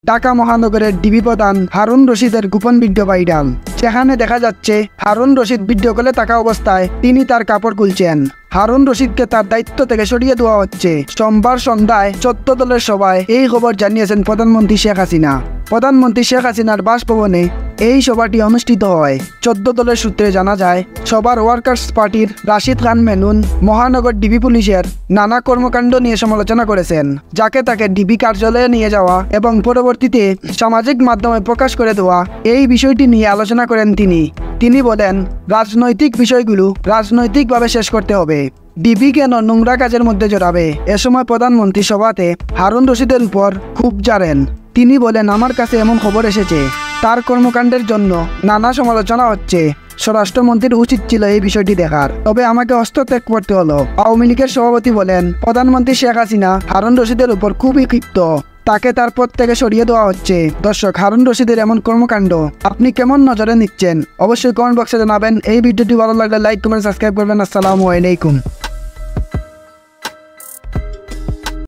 ঢাকা মহানগরের ডিবি প্রধান হারুন রশিদের গোপন ভিডিও ভাইরাল। সেখানে দেখা যাচ্ছে হারুন রশিদ ভিডিও কলে থাকা অবস্থায় তিনি তার কাপড় খুলছেন। হারুন রশিদকে তার দায়িত্ব থেকে সরিয়ে দেওয়া হচ্ছে। সোমবার সন্ধ্যায় 14 দলের সভায় এই খবর জানিয়েছেন প্রধানমন্ত্রী শেখ হাসিনা। প্রধানমন্ত্রী শেখ হাসিনার বাসভবনে এই সভাটি অনুষ্ঠিত হয়। 14 দলের সূত্রে জানা যায়, সবার ওয়ার্কার্স পার্টির রাশিদ খান মেনুন মহানগর ডিবি পুলিশের নানা কর্মকাণ্ড নিয়ে সমালোচনা করেছেন, যাকে তাকে ডিবি কার্যালয়ে নিয়ে যাওয়া এবং পরবর্তীতে সামাজিক মাধ্যমে প্রকাশ করে দেওয়া এই বিষয়টি নিয়ে আলোচনা করেন তিনি বলেন, রাজনৈতিক বিষয়গুলো রাজনৈতিকভাবে শেষ করতে হবে। ডিবি কেন নোংরা কাজের মধ্যে জড়াবে? এ সময় প্রধানমন্ত্রী সভাতে হারুন রশিদের উপর খুব ঝাড়েন। তিনি বলেন, আমার কাছে এমন খবর এসেছে তার কর্মকাণ্ডের জন্য নানা সমালোচনা হচ্ছে। স্বরাষ্ট্রমন্ত্রীর উচিত ছিল এই বিষয়টি দেখার, তবে আমাকে হস্তক্ষেপ করতে হলো। আওয়ামী লীগের সভাপতি বলেন, প্রধানমন্ত্রী শেখ হাসিনা হারুন রশিদের উপর খুবই ক্ষিপ্ত, তাকে তার পদ থেকে সরিয়ে দেওয়া হচ্ছে। দর্শক, হারুন রশিদের এমন কর্মকাণ্ড আপনি কেমন নজরে নিচ্ছেন? অবশ্যই কমেন্ট বক্সে জানাবেন। এই ভিডিওটি ভালো লাগলে লাইক কমেন্ট সাবস্ক্রাইব করবেন। আসসালামু আলাইকুম।